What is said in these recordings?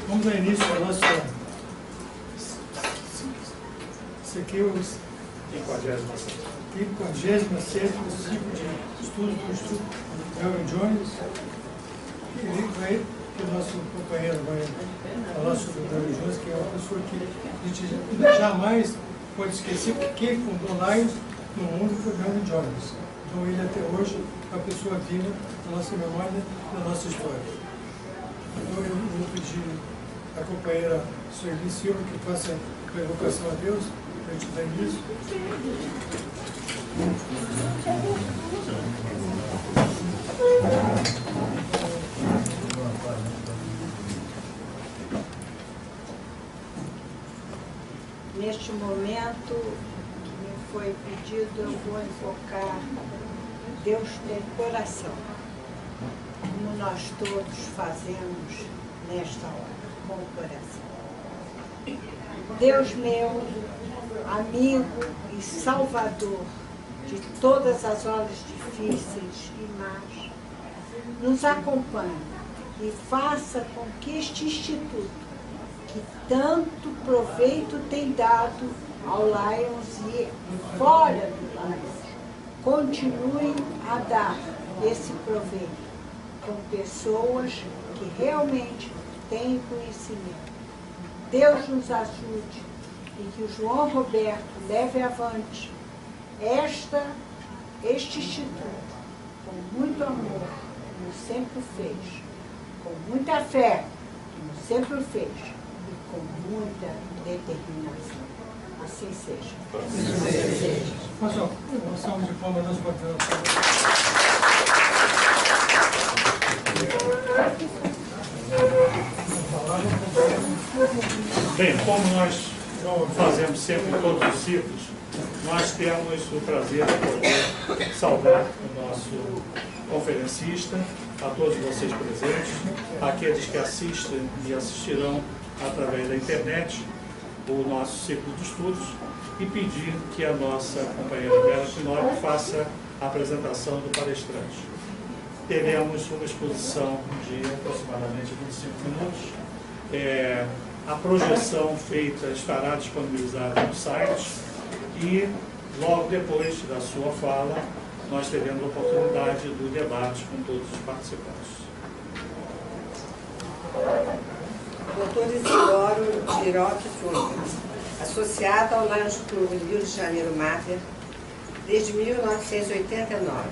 Vamos dar início ao nosso... Isso aqui é o 56º ciclo de estudo do Instituto Elvin Jones. Que o nosso companheiro vai falar sobre o Elvin Jones, que é uma pessoa que a gente jamais pode esquecer, porque quem fundou Lions no mundo foi o Elvin Jones. Então ele até hoje é uma pessoa viva na nossa memória, na nossa história. Então eu vou pedir à companheira Sueli Silva que faça a invocação a Deus para a gente dar início. Neste momento que me foi pedido, eu vou invocar Deus tem coração, como nós todos fazemos nesta hora, com o coração. Deus meu, amigo e salvador de todas as horas difíceis e más, nos acompanhe e faça com que este instituto, que tanto proveito tem dado ao Lions e fora do Lions, continue a dar esse proveito com pessoas que realmente têm conhecimento. Deus nos ajude e que o João Roberto leve avante este instituto com muito amor, como sempre fez, com muita fé, como sempre fez, e com muita determinação. Assim seja. Assim seja. Pessoal, uma salva de palmas nós podemos. Bem, como nós fazemos sempre em todos os ciclos, nós temos o prazer de poder saudar o nosso conferencista, a todos vocês presentes, aqueles que assistem e assistirão através da internet o nosso ciclo de estudos, e pedir que a nossa companheira Vera Finório faça a apresentação do palestrante. Teremos uma exposição de aproximadamente 25 minutos. A projeção feita estará disponibilizada no site e logo depois da sua fala nós teremos a oportunidade do debate com todos os participantes. Dr. Isidoro Giroque Furnas, associado ao Lions Club Rio de Janeiro Mater desde 1989.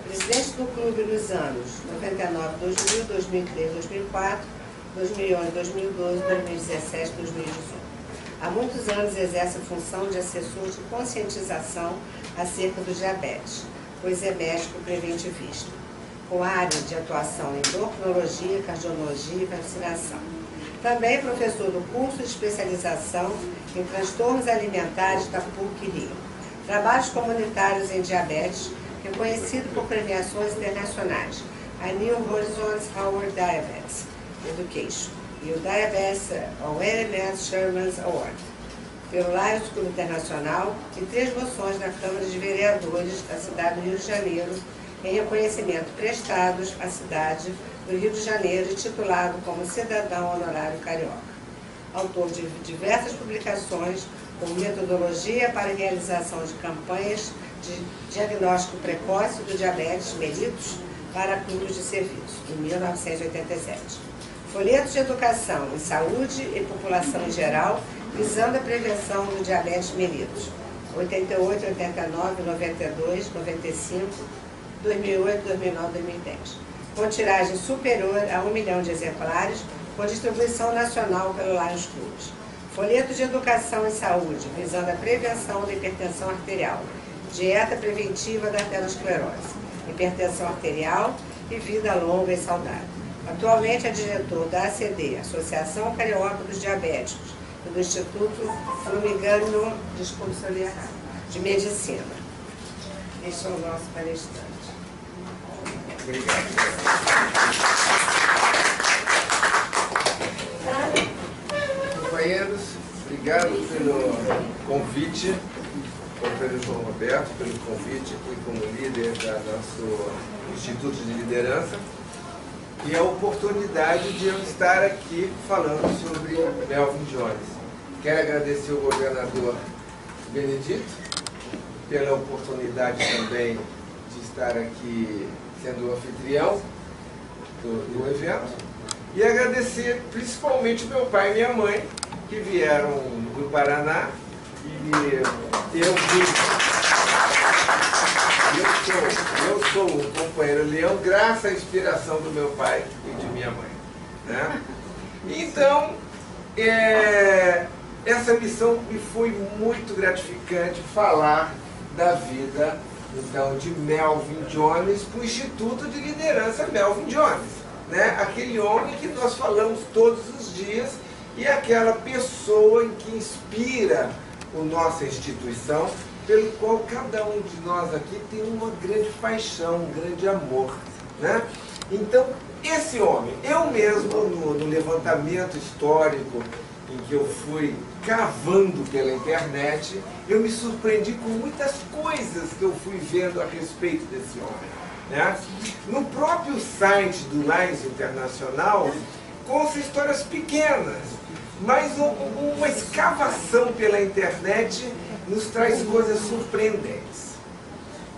Presidente do clube nos anos 99, 2000, 2003, 2004, 2011, 2012, 2017, 2018. Há muitos anos exerce a função de assessor de conscientização acerca do diabetes, pois é médico preventivista, com área de atuação em endocrinologia, cardiologia e vacinação. Também é professor do curso de especialização em transtornos alimentares da PUC-Rio. Trabalhos comunitários em diabetes, reconhecido por premiações internacionais, a New Horizons Award Diabetes Education e o Diabetes Awareness Sherman's Award, pelo Lions Club Internacional, e 3 moções na Câmara de Vereadores da cidade do Rio de Janeiro, em reconhecimento prestados à cidade do Rio de Janeiro e titulado como Cidadão Honorário Carioca. Autor de diversas publicações com metodologia para a realização de campanhas de diagnóstico precoce do diabetes mellitus para clubes de serviço, em 1987. Folhetos de educação em saúde e população em geral, visando a prevenção do diabetes mellitus, 88, 89, 92, 95, 2008, 2009, 2010. Com tiragem superior a 1 milhão de exemplares, com distribuição nacional pelo Lions Clubes. Folheto de educação em saúde, visando a prevenção da hipertensão arterial, dieta preventiva da aterosclerose, hipertensão arterial e vida longa e saudável. Atualmente é diretor da ACD, Associação Carioca dos Diabéticos, e do Instituto Flumigano de Medicina. Este é o nosso palestrante. Obrigado. Companheiros, obrigado pelo convite, pelo João Roberto, pelo convite aqui como líder do nosso Instituto de Liderança. e a oportunidade de eu estar aqui falando sobre Melvin Jones. Quero agradecer ao governador Benedito pela oportunidade também de estar aqui sendo o anfitrião do evento, e agradecer principalmente meu pai e minha mãe, que vieram do Paraná, e eu sou o companheiro Leão graças à inspiração do meu pai e de minha mãe, né? Então, essa missão me foi muito gratificante, falar da vida então, de Melvin Jones para o Instituto de Liderança Melvin Jones, né? Aquele homem que nós falamos todos os dias e aquela pessoa que inspira a nossa instituição, pelo qual cada um de nós aqui tem uma grande paixão, um grande amor, né? Então, esse homem, eu mesmo no levantamento histórico em que eu fui cavando pela internet, eu me surpreendi com muitas coisas que eu fui vendo a respeito desse homem, né? No próprio site do Lions Internacional, consta histórias pequenas, mas uma escavação pela internet nos traz coisas surpreendentes.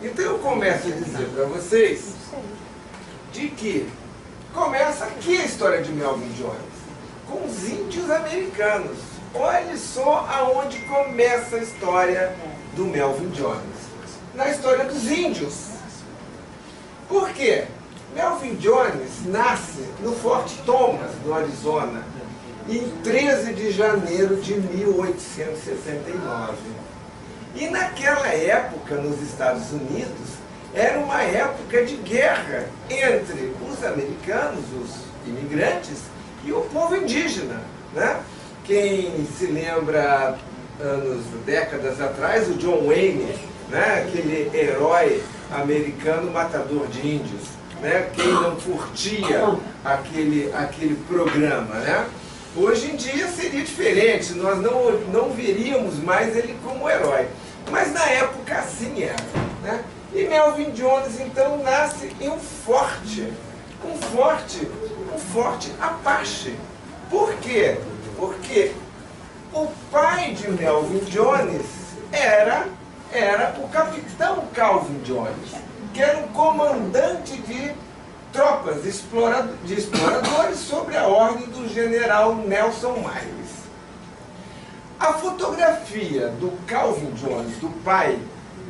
Então eu começo a dizer para vocês de que começa aqui a história de Melvin Jones, com os índios americanos. Olhe só aonde começa a história do Melvin Jones. Na história dos índios. Por quê? Melvin Jones nasce no Fort Thomas, no Arizona, em 13 de janeiro de 1869. E naquela época, nos Estados Unidos, era uma época de guerra entre os americanos, os imigrantes, e o povo indígena, né? Quem se lembra, décadas atrás, o John Wayne, né? Aquele herói americano matador de índios, né? Quem não curtia aquele programa, né? Hoje em dia seria diferente, nós não veríamos mais ele como herói. Mas na época assim era, né? E Melvin Jones então nasce em um forte Apache. Por quê? Porque o pai de Melvin Jones era o capitão Calvin Jones, que era um comandante de tropas de exploradores sobre a ordem do general Nelson Miles. A fotografia do Calvin Jones, do pai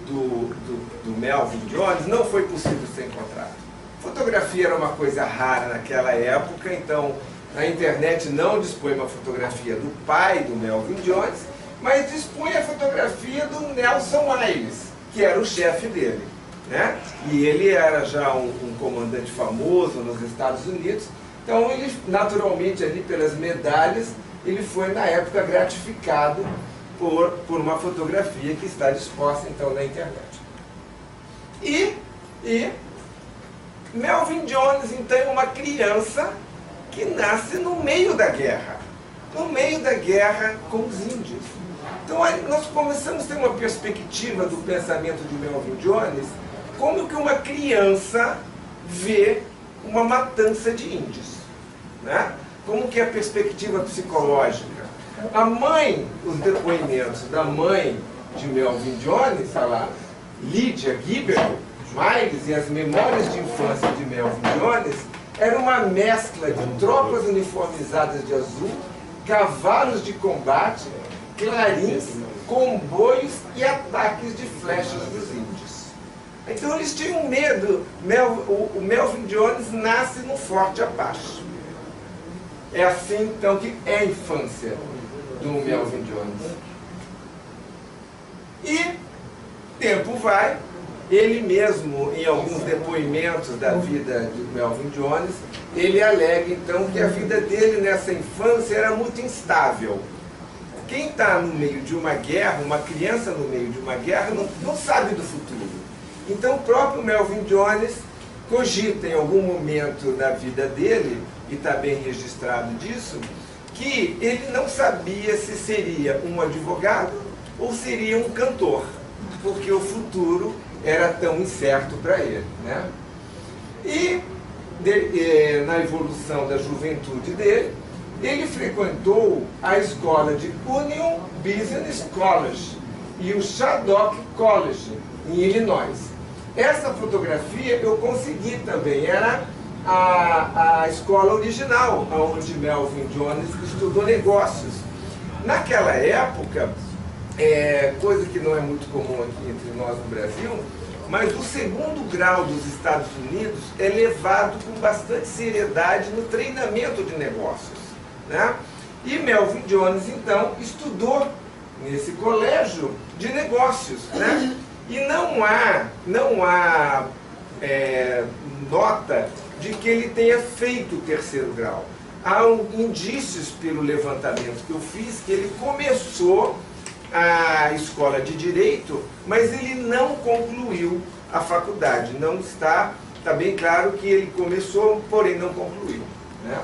do Melvin Jones, não foi possível ser encontrada. Fotografia era uma coisa rara naquela época, então a internet não dispõe uma fotografia do pai do Melvin Jones, mas dispõe a fotografia do Nelson Miles, que era o chefe dele, né? E ele era já um comandante famoso nos Estados Unidos, então ele, naturalmente, ali pelas medalhas, ele foi na época gratificado por uma fotografia que está disposta então na internet. E Melvin Jones então é uma criança que nasce no meio da guerra com os índios. Então nós começamos a ter uma perspectiva do pensamento de Melvin Jones, como que uma criança vê uma matança de índios, né? Como que é a perspectiva psicológica. A mãe, os depoimentos da mãe de Melvin Jones, Lydia Gibbel Miles, e as memórias de infância de Melvin Jones, era uma mescla de tropas uniformizadas de azul, cavalos de combate, clarins, comboios e ataques de flechas dos índios. Então eles tinham medo. O Melvin Jones nasce no Forte Apache. É assim então que é a infância do Melvin Jones. E tempo vai, ele mesmo, em alguns depoimentos da vida de Melvin Jones, ele alega então que a vida dele nessa infância era muito instável. Quem está no meio de uma guerra, uma criança no meio de uma guerra, não sabe do futuro. Então o próprio Melvin Jones cogita em algum momento da vida dele, e está bem registrado disso, que ele não sabia se seria um advogado ou seria um cantor, porque o futuro era tão incerto para ele, né? E na evolução da juventude dele, ele frequentou a escola de Union Business College e o Shaddock College, em Illinois. Essa fotografia eu consegui também, era a escola original, onde Melvin Jones estudou negócios. Naquela época, coisa que não é muito comum aqui entre nós no Brasil, mas o segundo grau dos Estados Unidos é levado com bastante seriedade no treinamento de negócios, né? E Melvin Jones, então, estudou nesse colégio de negócios, né? E não há nota de que ele tenha feito o terceiro grau. Há indícios pelo levantamento que eu fiz que ele começou a escola de Direito, mas ele não concluiu a faculdade. Não está bem claro que ele começou, porém não concluiu, né?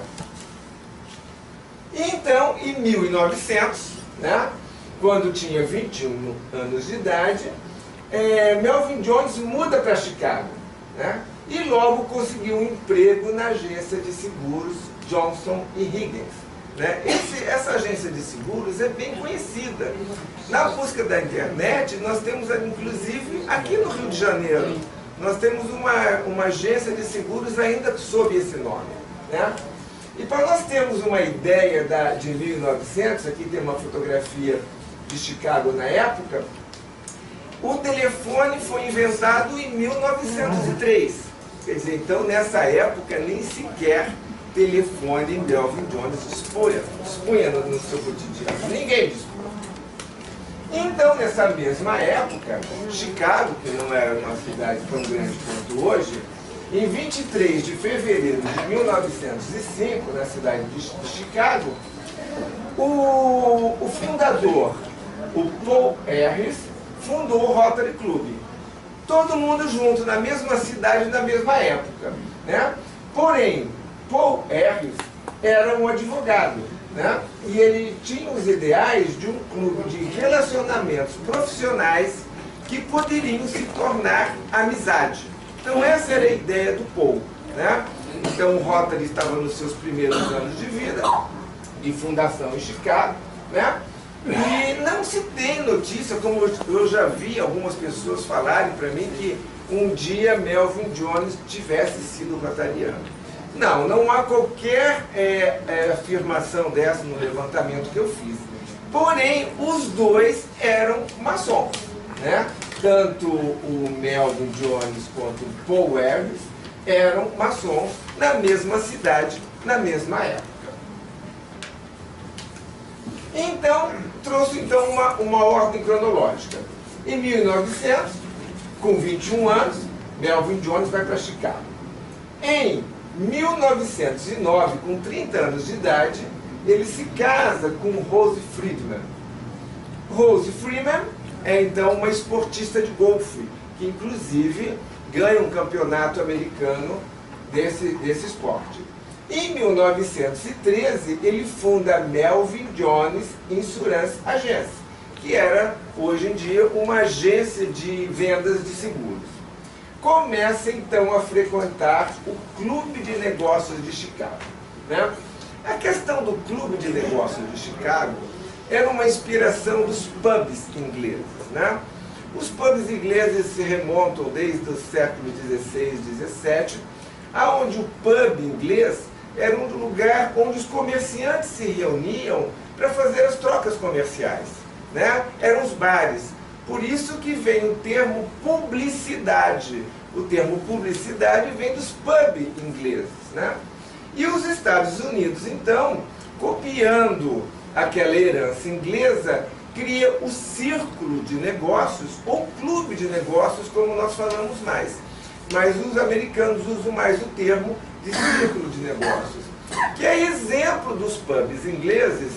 Então, em 1900, né, quando tinha 21 anos de idade, Melvin Jones muda para Chicago, né, e logo conseguiu um emprego na agência de seguros Johnson & Higgins. Né? Essa agência de seguros é bem conhecida. Na busca da internet, nós temos, inclusive, aqui no Rio de Janeiro, nós temos uma agência de seguros ainda sob esse nome. Né? E para nós termos uma ideia de 1900, aqui tem uma fotografia de Chicago na época, o telefone foi inventado em 1903. Quer dizer, então nessa época nem sequer telefone Melvin Jones dispunha no seu cotidiano. Ninguém dispunha. Então, nessa mesma época, Chicago, que não era uma cidade tão grande quanto hoje, em 23 de fevereiro de 1905, na cidade de Chicago, o fundador, o Paul Harris, fundou o Rotary Club. Todo mundo junto, na mesma cidade, na mesma época, né? Porém, Paul Harris era um advogado, né? E ele tinha os ideais de um clube de relacionamentos profissionais que poderiam se tornar amizade. Então essa era a ideia do Paul, né? Então o Rotary estava nos seus primeiros anos de vida, de fundação em Chicago, né? E não se tem notícia, como eu já vi algumas pessoas falarem para mim, que um dia Melvin Jones tivesse sido rotariano. Não há qualquer afirmação dessa no levantamento que eu fiz. Porém, os dois eram maçons, né? Tanto o Melvin Jones quanto o Paul Harris eram maçons na mesma cidade, na mesma época. Então, trouxe uma ordem cronológica. Em 1900, com 21 anos, Melvin Jones vai para Chicago. Em 1909, com 30 anos de idade, ele se casa com Rose Friedman. Rose Friedman é então uma esportista de golfe, que inclusive ganha um campeonato americano desse esporte. Em 1913, ele funda a Melvin Jones Insurance Agency, que era, hoje em dia, uma agência de vendas de seguros. Começa, então, a frequentar o Clube de Negócios de Chicago, né? A questão do Clube de Negócios de Chicago era uma inspiração dos pubs ingleses, né? Os pubs ingleses se remontam desde o século XVI, XVII, aonde o pub inglês era um lugar onde os comerciantes se reuniam para fazer as trocas comerciais, né? Eram os bares. Por isso que vem o termo publicidade. O termo publicidade vem dos pubs ingleses, né? E os Estados Unidos, então, copiando aquela herança inglesa, cria o círculo de negócios, ou clube de negócios, como nós falamos mais. Mas os americanos usam mais o termo de círculo de negócios, que é exemplo dos pubs ingleses.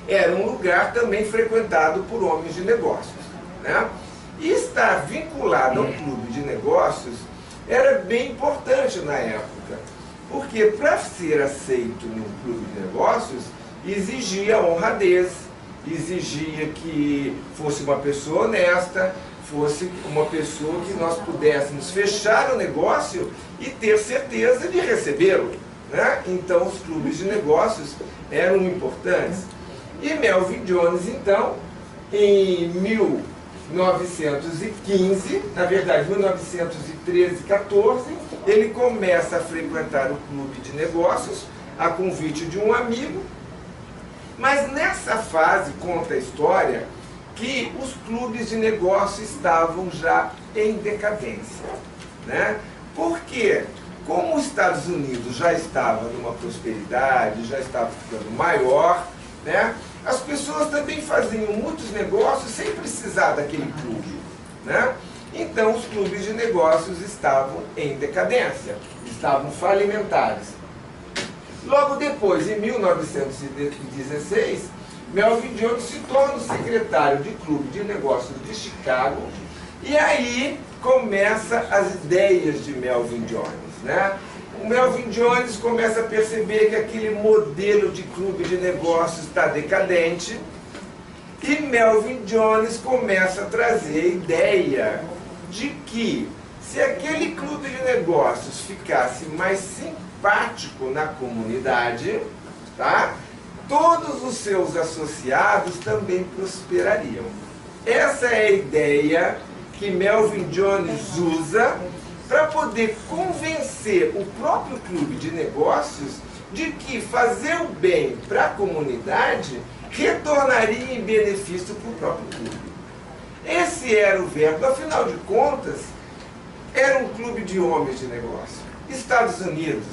Era um lugar também frequentado por homens de negócios, né? E estar vinculado ao clube de negócios era bem importante na época, porque para ser aceito no clube de negócios exigia honradez, exigia que fosse uma pessoa honesta, fosse uma pessoa que nós pudéssemos fechar o negócio e ter certeza de recebê-lo, né? Então os clubes de negócios eram importantes. E Melvin Jones, então, em 1915, na verdade 1913, 14, ele começa a frequentar o clube de negócios a convite de um amigo, mas nessa fase, conta a história, que os clubes de negócio estavam já em decadência, né? Porque, como os Estados Unidos já estava numa prosperidade, já estava ficando maior, né? As pessoas também faziam muitos negócios sem precisar daquele clube, né? Então os clubes de negócios estavam em decadência, estavam falimentares. Logo depois, em 1916, Melvin Jones se torna o secretário de clube de negócios de Chicago, e aí começa as ideias de Melvin Jones, né? O Melvin Jones começa a perceber que aquele modelo de clube de negócios está decadente, e Melvin Jones começa a trazer a ideia de que, se aquele clube de negócios ficasse mais simpático na comunidade, tá? Todos os seus associados também prosperariam. Essa é a ideia que Melvin Jones usa para poder convencer o próprio clube de negócios de que fazer o bem para a comunidade retornaria em benefício para o próprio clube. Esse era o verbo, afinal de contas, era um clube de homens de negócio. Estados Unidos,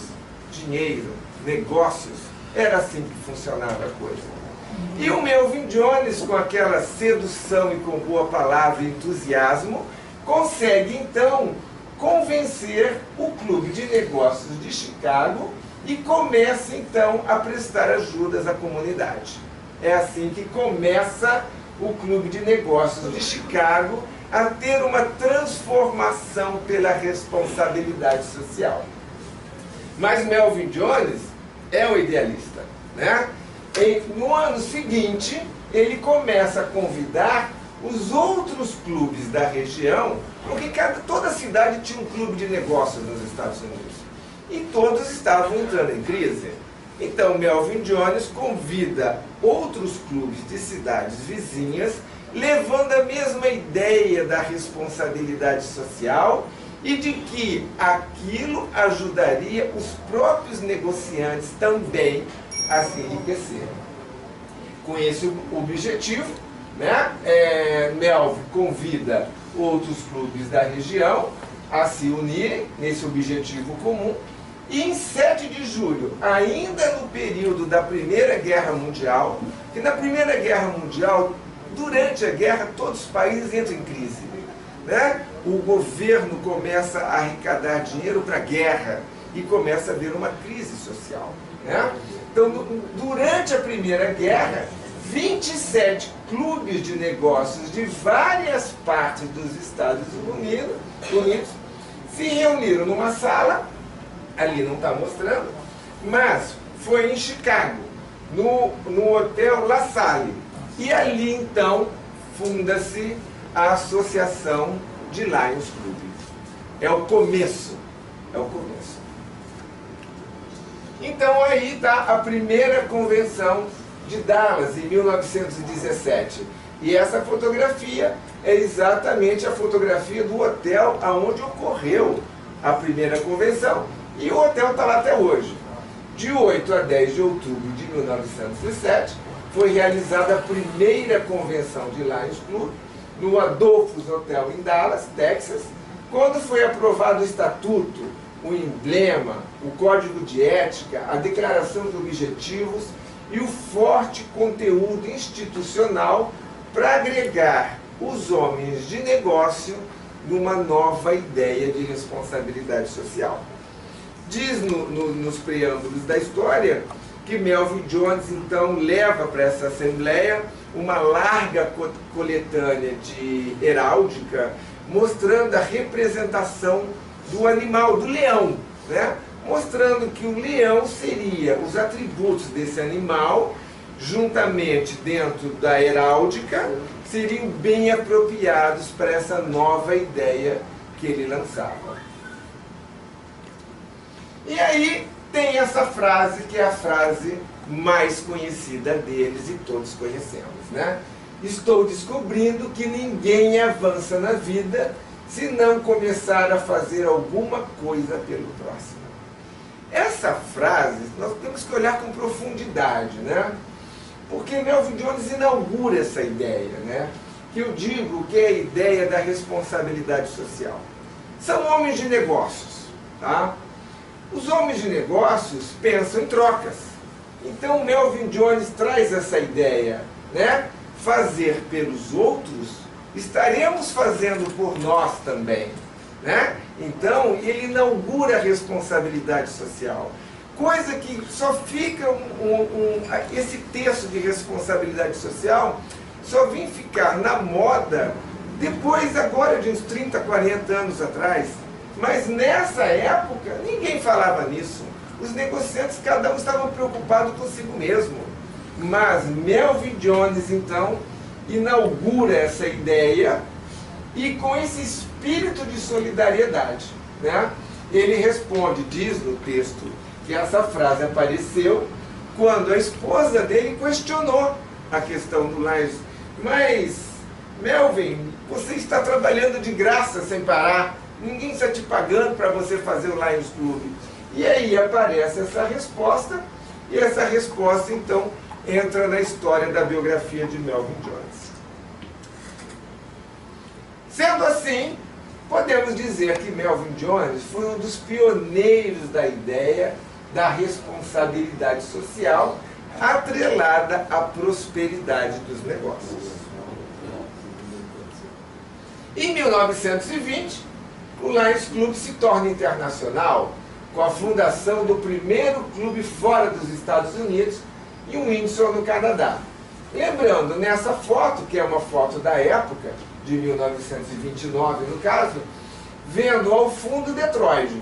dinheiro, negócios, era assim que funcionava a coisa. E o Melvin Jones, com aquela sedução e com boa palavra e entusiasmo, consegue então convencer o clube de negócios de Chicago e começa então a prestar ajudas à comunidade. É assim que começa o clube de negócios de Chicago a ter uma transformação pela responsabilidade social. Mas Melvin Jones é o idealista, né? No ano seguinte, ele começa a convidar os outros clubes da região, porque toda cidade tinha um clube de negócios nos Estados Unidos, e todos estavam entrando em crise. Então Melvin Jones convida outros clubes de cidades vizinhas, levando a mesma ideia da responsabilidade social e de que aquilo ajudaria os próprios negociantes também a se enriquecerem. Com esse objetivo, né, Melvin convida outros clubes da região a se unirem nesse objetivo comum, e em 7 de julho, ainda no período da Primeira Guerra Mundial, que na Primeira Guerra Mundial, durante a guerra, todos os países entram em crise, né? O governo começa a arrecadar dinheiro para a guerra e começa a haver uma crise social, né? Então, durante a Primeira Guerra, 27 clubes de negócios de várias partes dos Estados Unidos se reuniram numa sala, ali não está mostrando, mas foi em Chicago, no Hotel La Salle. E ali, então, funda-se a Associação de Lions Club. É o começo. É o começo. Então, aí está a primeira convenção de Dallas, em 1917. E essa fotografia é exatamente a fotografia do hotel onde ocorreu a primeira convenção. E o hotel está lá até hoje. De 8 a 10 de outubro de 1907, foi realizada a primeira convenção de Lions Club no Adolphus Hotel em Dallas, Texas, quando foi aprovado o estatuto, o emblema, o código de ética, a declaração de objetivos e o forte conteúdo institucional para agregar os homens de negócio numa nova ideia de responsabilidade social. Diz nos preâmbulos da história que Melvin Jones, então, leva para essa assembleia uma larga coletânea de heráldica, mostrando a representação do animal, do leão, né? Mostrando que o leão seria os atributos desse animal, juntamente dentro da heráldica, seriam bem apropriados para essa nova ideia que ele lançava. E aí tem essa frase, que é a frase mais conhecida deles e todos conhecemos, né? Estou descobrindo que ninguém avança na vida se não começar a fazer alguma coisa pelo próximo. Essa frase nós temos que olhar com profundidade, né? Porque Melvin Jones inaugura essa ideia, né? Que eu digo que é a ideia da responsabilidade social. São homens de negócios, tá? Os homens de negócios pensam em trocas. Então Melvin Jones traz essa ideia, né? Fazer pelos outros, estaremos fazendo por nós também, né? Então ele inaugura a responsabilidade social. Coisa que só fica esse texto de responsabilidade social só vem ficar na moda depois agora de uns 30, 40 anos atrás. Mas nessa época ninguém falava nisso. Os negociantes, cada um estava preocupado consigo mesmo. Mas Melvin Jones então inaugura essa ideia e com esse espírito de solidariedade, né? Ele responde, diz no texto, que essa frase apareceu quando a esposa dele questionou a questão do Lions. Mas, Melvin, você está trabalhando de graça sem parar, ninguém está te pagando para você fazer o Lions Club. E aí aparece essa resposta, e essa resposta então entra na história da biografia de Melvin Jones. Sendo assim, podemos dizer que Melvin Jones foi um dos pioneiros da ideia da responsabilidade social atrelada à prosperidade dos negócios. Em 1920, o Lions Club se torna internacional com a fundação do primeiro clube fora dos Estados Unidos, em Windsor, no Canadá. Lembrando, nessa foto, que é uma foto da época, de 1929 no caso, vendo ao fundo Detroit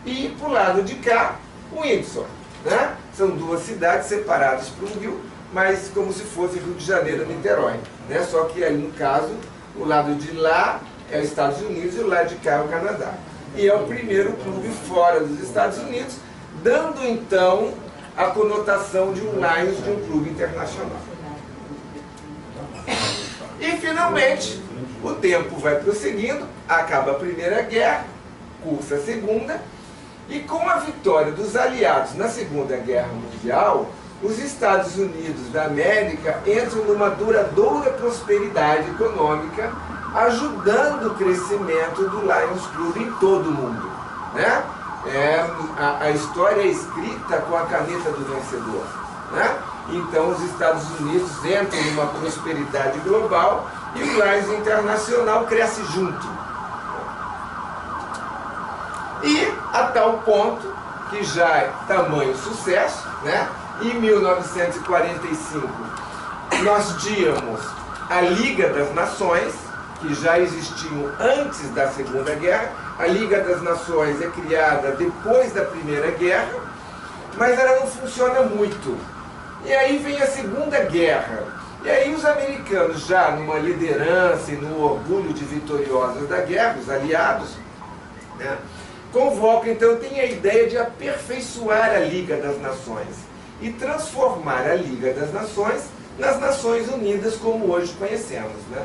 e para o lado de cá, Windsor, né? São duas cidades separadas por um rio, mas como se fosse Rio de Janeiro, Niterói, né? Só que aí no caso, o lado de lá é os Estados Unidos e o lado de cá é o Canadá. E é o primeiro clube fora dos Estados Unidos, dando então a conotação de um Lions, de um clube internacional. E finalmente, o tempo vai prosseguindo, acaba a Primeira Guerra, cursa a Segunda, e com a vitória dos aliados na Segunda Guerra Mundial, os Estados Unidos da América entram numa duradoura prosperidade econômica, ajudando o crescimento do Lions Club em todo o mundo, né? A história é escrita com a caneta do vencedor, né? Então os Estados Unidos entram numa prosperidade global e o Lions Internacional cresce junto. E a tal ponto que já é tamanho sucesso, né? Em 1945 nós tínhamos a Liga das Nações, que já existiam antes da Segunda Guerra. A Liga das Nações é criada depois da Primeira Guerra, mas ela não funciona muito. E aí vem a Segunda Guerra. E aí os americanos, já numa liderança e no orgulho de vitoriosos da guerra, os aliados, né, convocam, então, tem a ideia de aperfeiçoar a Liga das Nações e transformar a Liga das Nações nas Nações Unidas, como hoje conhecemos, né?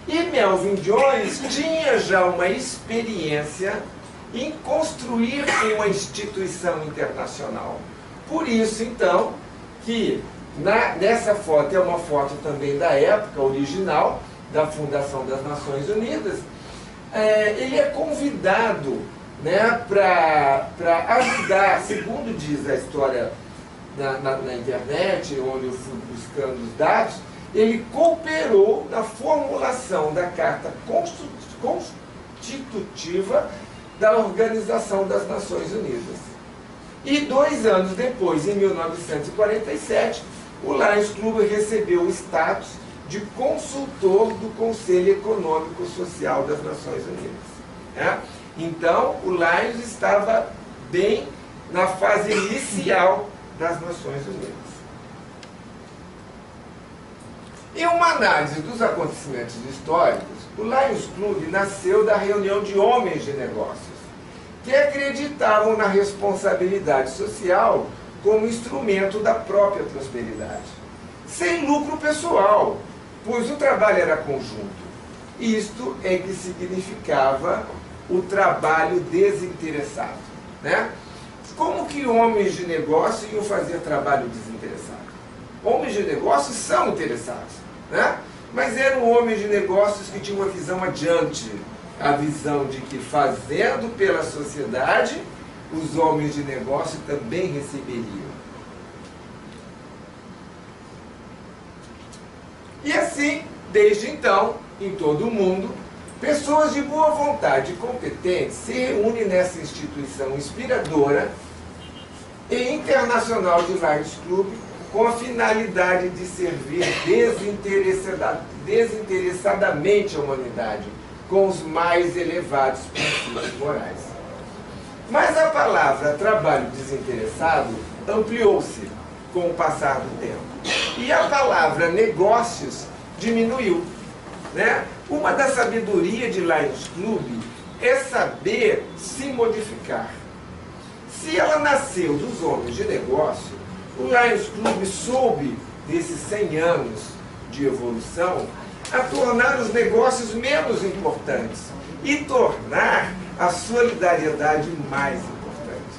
E Melvin Jones tinha já uma experiência em construir uma instituição internacional. Por isso, então, que nessa foto, é uma foto também da época original, da fundação das Nações Unidas, ele é convidado, né, para ajudar, segundo diz a história na internet, onde eu fui buscando os dados, ele cooperou na formulação da Carta Constitutiva da Organização das Nações Unidas. E 2 anos depois, em 1947, o Lions Club recebeu o status de consultor do Conselho Econômico e Social das Nações Unidas, né? Então, o Lions estava bem na fase inicial das Nações Unidas. Em uma análise dos acontecimentos históricos, o Lions Club nasceu da reunião de homens de negócios, que acreditavam na responsabilidade social como instrumento da própria prosperidade, sem lucro pessoal, pois o trabalho era conjunto. Isto é que significava o trabalho desinteressado, né? Como que homens de negócio iam fazer trabalho desinteressado? Homens de negócios são interessados, né? Mas eram homens de negócios que tinham uma visão adiante, a visão de que fazendo pela sociedade, os homens de negócio também receberiam. E assim, desde então, em todo o mundo, pessoas de boa vontade e competentes se reúnem nessa instituição inspiradora e internacional de Lions Club com a finalidade de servir desinteressadamente a humanidade com os mais elevados princípios morais. Mas a palavra trabalho desinteressado ampliou-se com o passar do tempo. E a palavra negócios diminuiu, né? Uma da sabedoria de Lions Club é saber se modificar. Se ela nasceu dos homens de negócio, o Lions Club soube, desses 100 anos de evolução, a tornar os negócios menos importantes e tornar a solidariedade mais importante,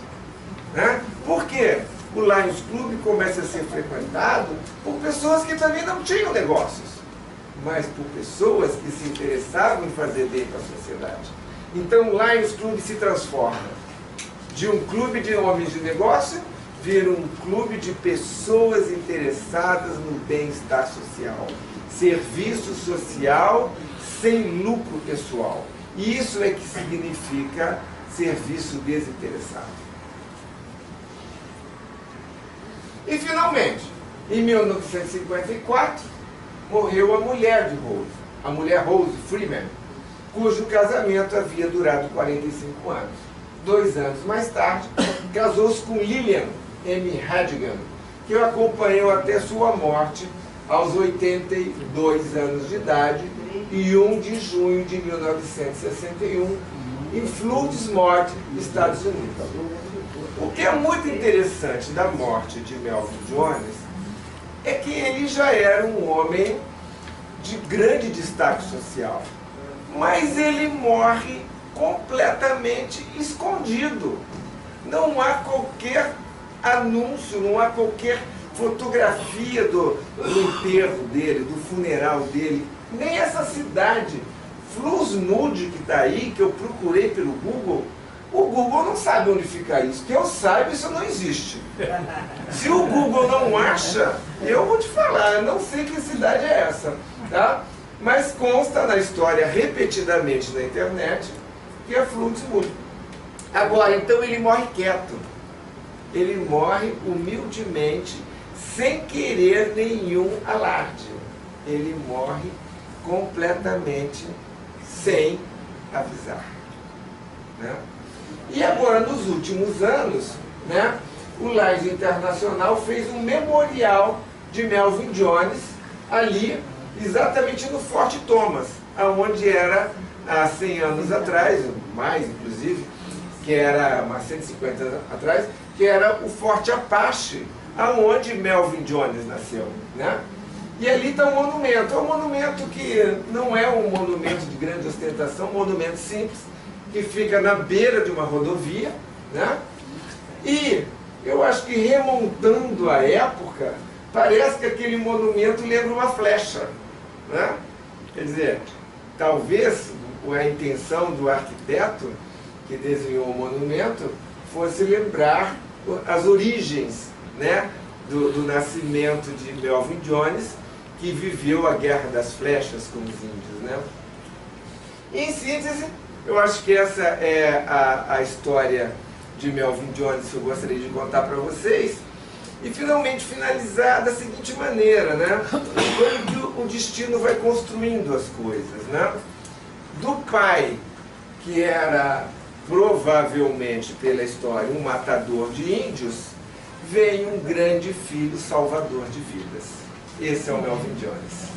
né? Por quê? O Lions Club começa a ser frequentado por pessoas que também não tinham negócios, mas por pessoas que se interessavam em fazer bem para a sociedade. Então o Lions Club se transforma de um clube de homens de negócio, vira um clube de pessoas interessadas no bem-estar social. Serviço social sem lucro pessoal. E isso é que significa serviço desinteressado. E finalmente, em 1954, morreu a mulher de Rose, a mulher Rose Freeman, cujo casamento havia durado 45 anos. 2 anos mais tarde, casou-se com Lillian M. Hadigan, que o acompanhou até sua morte aos 82 anos de idade, e 1 de junho de 1961, em Floodmort, Estados Unidos. O que é muito interessante da morte de Melvin Jones é que ele já era um homem de grande destaque social, mas ele morre completamente escondido. Não há qualquer anúncio, não há qualquer fotografia do enterro dele, do funeral dele, nem essa cidade, Floodmort, que está aí, que eu procurei pelo Google. O Google não sabe onde fica isso. Que eu saiba, isso não existe. Se o Google não acha, eu vou te falar, eu não sei que cidade é essa, tá? Mas consta na história repetidamente na internet que é Floodmort. Agora, então ele morre quieto. Ele morre humildemente, sem querer nenhum alarde. Ele morre completamente sem avisar, né? E agora, nos últimos anos, né, o Lions Internacional fez um memorial de Melvin Jones ali, exatamente no Forte Thomas, aonde era há 100 anos atrás, mais inclusive, que era há 150 anos atrás, que era o Forte Apache, aonde Melvin Jones nasceu, né? E ali está um monumento. É um monumento que não é um monumento de grande ostentação, um monumento simples, que fica na beira de uma rodovia, né? E eu acho que, remontando a época, parece que aquele monumento lembra uma flecha, né? Quer dizer, talvez a intenção do arquiteto que desenhou o monumento fosse lembrar as origens, né, do nascimento de Melvin Jones, que viveu a Guerra das Flechas com os índios, né? Em síntese, eu acho que essa é a história de Melvin Jones que eu gostaria de contar para vocês. E finalmente finalizar da seguinte maneira, né? Como que o destino vai construindo as coisas, né? Do pai, que era provavelmente pela história um matador de índios, vem um grande filho salvador de vidas. Esse é o Melvin Jones.